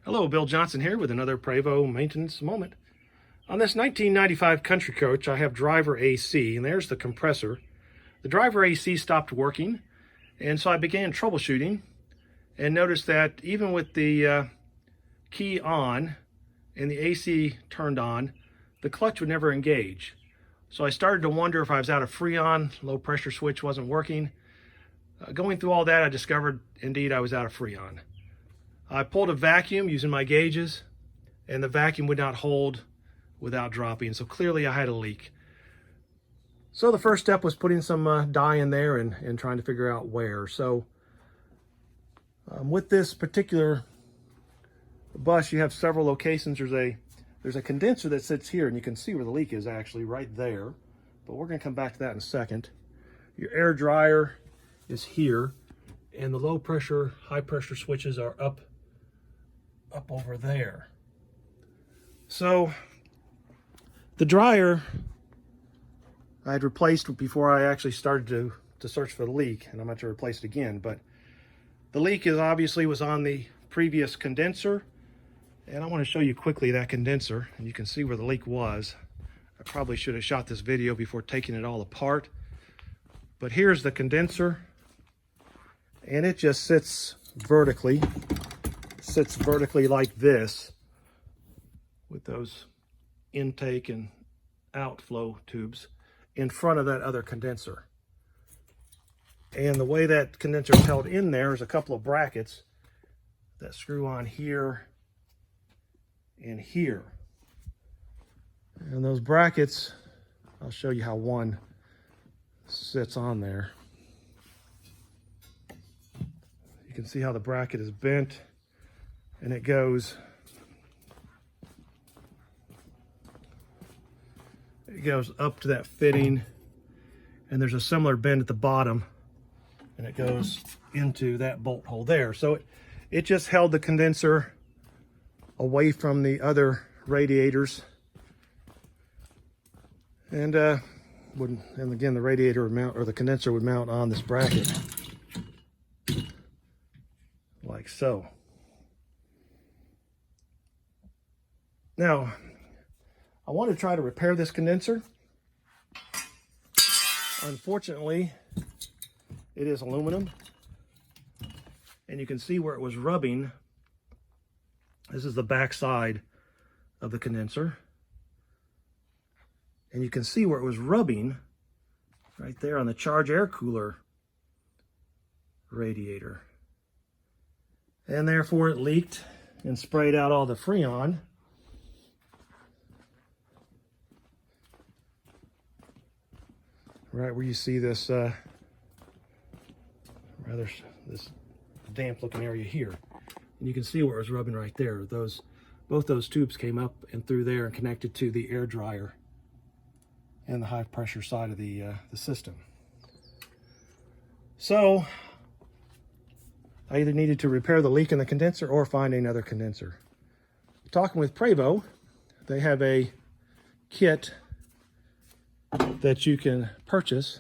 Hello, Bill Johnson here with another Prevost maintenance moment. On this 1995 Country Coach, I have driver AC, and there's the compressor. The driver AC stopped working, and so I began troubleshooting and noticed that even with the key on and the AC turned on, the clutch would never engage. So I started to wonder if I was out of Freon, low pressure switch wasn't working. Going through all that, I discovered indeed I was out of Freon. I pulled a vacuum using my gauges, and the vacuum would not hold without dropping, so clearly I had a leak. So the first step was putting some dye in there and trying to figure out where. So with this particular bus, you have several locations. There's a condenser that sits here, and you can see where the leak is actually right there, but we're going to come back to that in a second. Your air dryer is here, and the low pressure, high pressure switches are up over there. So the dryer I had replaced before I actually started to search for the leak, and I'm going to replace it again. But the leak was obviously on the previous condenser, and I want to show you quickly that condenser, and you can see where the leak was. I probably should have shot this video before taking it all apart, but here's the condenser, and it just sits vertically like this with those intake and outflow tubes in front of that other condenser. And the way that condenser is held in there is a couple of brackets that screw on here and here. And those brackets, I'll show you how one sits on there. You can see how the bracket is bent, and it goes up to that fitting, and there's a similar bend at the bottom, and it goes into that bolt hole there. So it just held the condenser away from the other radiators, and again the radiator would mount, or the condenser would mount on this bracket like so. Now, I want to try to repair this condenser. Unfortunately, it is aluminum, and you can see where it was rubbing. This is the back side of the condenser, and you can see where it was rubbing right there on the charge air cooler radiator, and therefore it leaked and sprayed out all the Freon. Right where you see this this damp looking area here, and you can see where it was rubbing right there. Both those tubes came up and through there and connected to the air dryer and the high pressure side of the system. So I either needed to repair the leak in the condenser or find another condenser. Talking with Prevost, they have a kit that you can purchase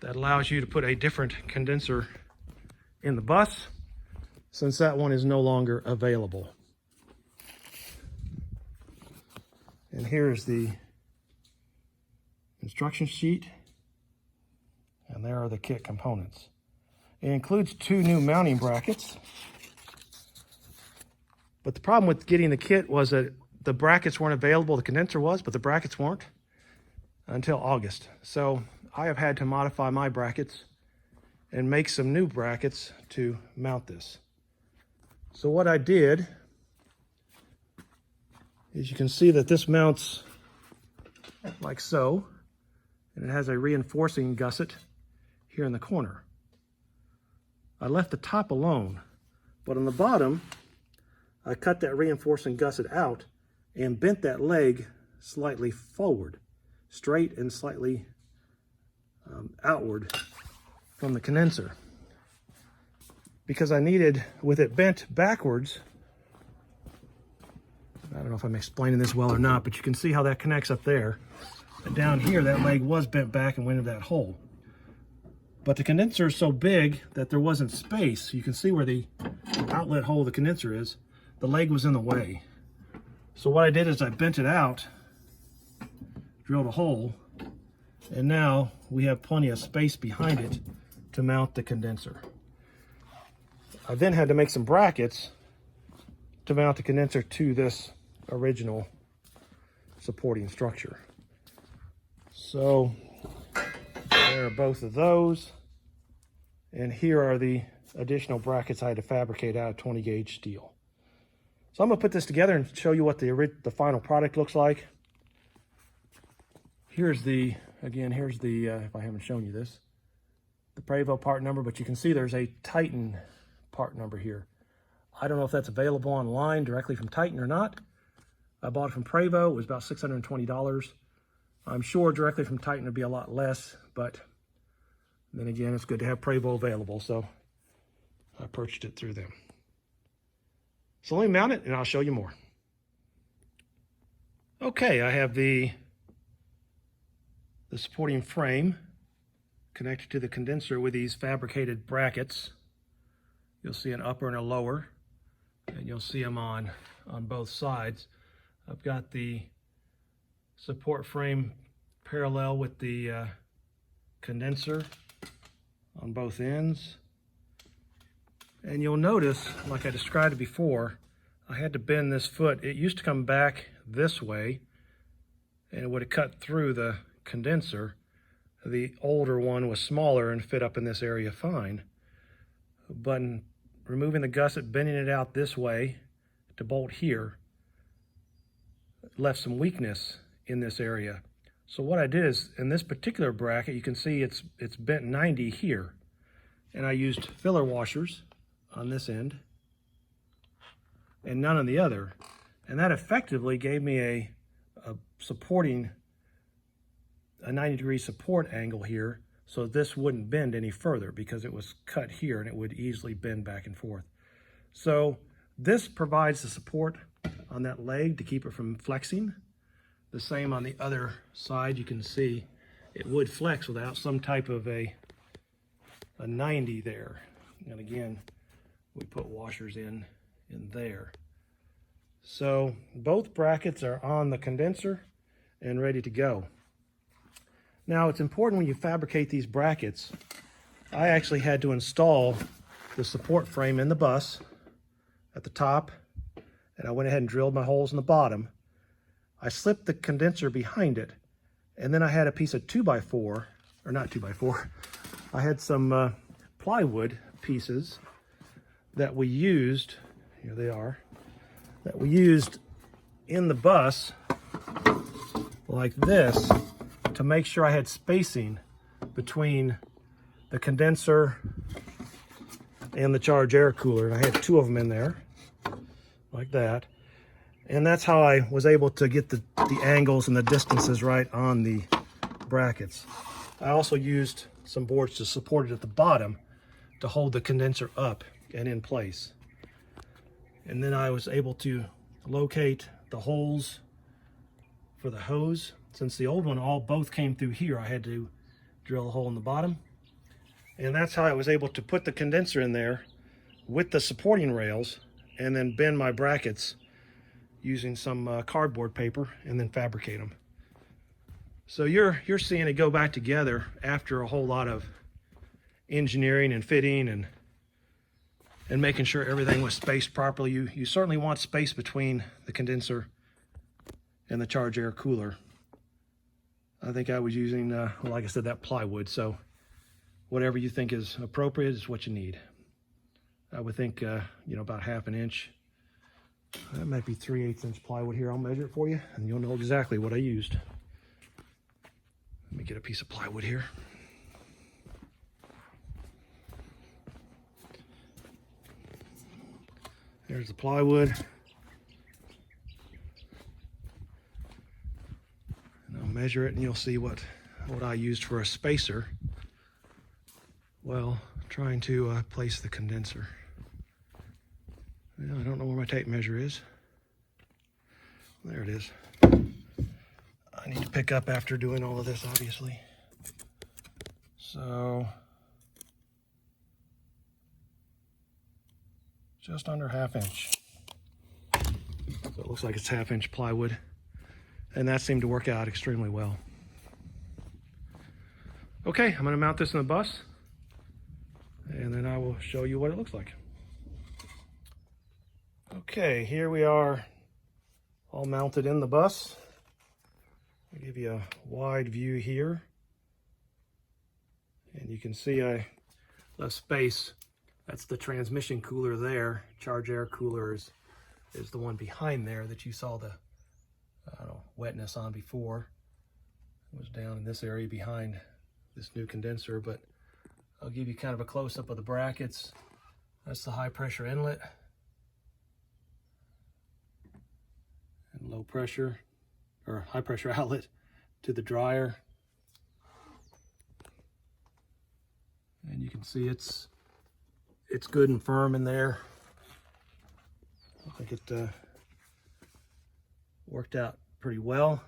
that allows you to put a different condenser in the bus, since that one is no longer available. And here's the instruction sheet, and there are the kit components. It includes 2 new mounting brackets, but the problem with getting the kit was that the brackets weren't available. The condenser was, but the brackets weren't until August. So I have had to modify my brackets and make some new brackets to mount this. So what I did is, you can see that this mounts like so, and it has a reinforcing gusset here in the corner. I left the top alone, but on the bottom, I cut that reinforcing gusset out and bent that leg slightly forward, straight and slightly outward from the condenser, because I needed, with it bent backwards, I don't know if I'm explaining this well or not, but you can see how that connects up there, and down here that leg was bent back and went into that hole. but the condenser is so big that there wasn't space. You can see where the outlet hole of the condenser is. The leg was in the way. So what I did is I bent it out, drilled a hole, and now we have plenty of space behind it to mount the condenser. I then had to make some brackets to mount the condenser to this original supporting structure. So there are both of those, and here are the additional brackets I had to fabricate out of 20 gauge steel. So I'm going to put this together and show you what the final product looks like. Here's the, again, here's the, if I haven't shown you this, the Prevost part number, but you can see there's a Titan part number here. I don't know if that's available online directly from Titan or not. I bought it from Prevost. It was about $620. I'm sure directly from Titan would be a lot less, but then again, it's good to have Prevost available, so I purchased it through them. So let me mount it and I'll show you more. Okay, I have the supporting frame connected to the condenser with these fabricated brackets. You'll see an upper and a lower, and you'll see them on both sides. I've got the support frame parallel with the condenser on both ends. And you'll notice, like I described it before, I had to bend this foot. It used to come back this way, and it would have cut through the condenser. The older one was smaller and fit up in this area fine. But in removing the gusset, bending it out this way to bolt here, left some weakness in this area. So what I did is, in this particular bracket, you can see it's bent 90 here. And I used filler washers on this end and none on the other. And that effectively gave me a 90-degree support angle here, so this wouldn't bend any further because it was cut here and it would easily bend back and forth. So this provides the support on that leg to keep it from flexing. The same on the other side. You can see it would flex without some type of a 90 there. And again, we put washers in there. So both brackets are on the condenser and ready to go. Now it's important when you fabricate these brackets, I actually had to install the support frame in the bus at the top, and I went ahead and drilled my holes in the bottom. I slipped the condenser behind it, and then I had a piece of 2x4, or not 2x4, I had some plywood pieces that we used, here they are, that we used in the bus like this to make sure I had spacing between the condenser and the charge air cooler. And I had two of them in there like that. And that's how I was able to get the angles and the distances right on the brackets. I also used some boards to support it at the bottom to hold the condenser up and in place. And then I was able to locate the holes for the hose. Since the old one both came through here, I had to drill a hole in the bottom. And that's how I was able to put the condenser in there with the supporting rails and then bend my brackets using some cardboard paper and then fabricate them. So you're seeing it go back together after a whole lot of engineering and fitting and making sure everything was spaced properly. You certainly want space between the condenser and the charge air cooler. I think I was using, like I said, that plywood. So whatever you think is appropriate is what you need. I would think, about 1/2 inch. That might be 3/8 inch plywood here. I'll measure it for you and you'll know exactly what I used. Let me get a piece of plywood here. There's the plywood. And I'll measure it and you'll see what I used for a spacer while trying to place the condenser. I don't know where my tape measure is. There it is. I need to pick up after doing all of this, obviously. So just under 1/2 inch. So it looks like it's 1/2 inch plywood, and that seemed to work out extremely well. Okay, I'm going to mount this in the bus, and then I will show you what it looks like. Okay, here we are, all mounted in the bus. I'll give you a wide view here, and you can see I left space. That's the transmission cooler there. Charge air cooler is the one behind there that you saw the wetness on before. It was down in this area behind this new condenser, but I'll give you kind of a close-up of the brackets. That's the high pressure inlet and low pressure or high pressure outlet to the dryer. And you can see it's good and firm in there. I think it worked out pretty well.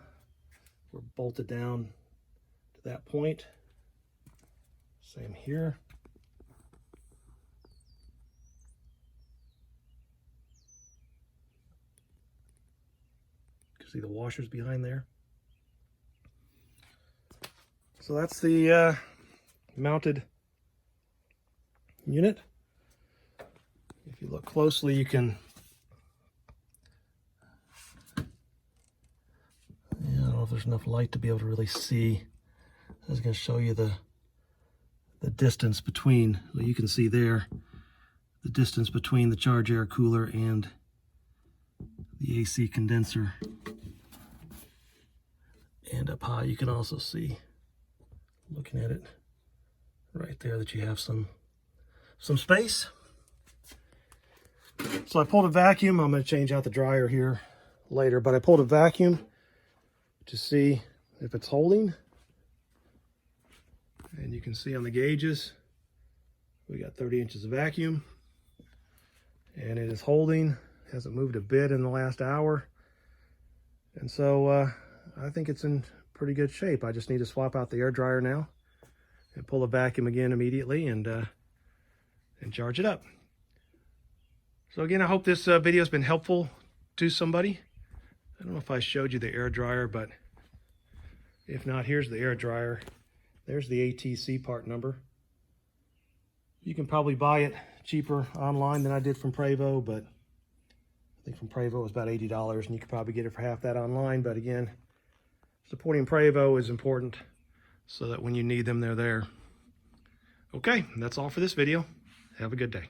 We're bolted down to that point. Same here. You can see the washers behind there. So that's the mounted unit. If you look closely, you can, I don't know if there's enough light to be able to really see. I was going to show you the distance between, well, you can see there, the distance between the charge air cooler and the AC condenser. And up high, you can also see, looking at it right there, that you have some space. So I pulled a vacuum. I'm going to change out the dryer here later, but I pulled a vacuum to see if it's holding. And you can see on the gauges, we got 30 inches of vacuum, and it is holding. Hasn't moved a bit in the last hour. And so I think it's in pretty good shape. I just need to swap out the air dryer now and pull the vacuum again immediately and charge it up. So again, I hope this video has been helpful to somebody. I don't know if I showed you the air dryer, but if not, here's the air dryer. There's the ATC part number. You can probably buy it cheaper online than I did from Prevost, but I think from Prevost it was about $80, and you could probably get it for half that online. But again, supporting Prevost is important so that when you need them, they're there. Okay, that's all for this video. Have a good day.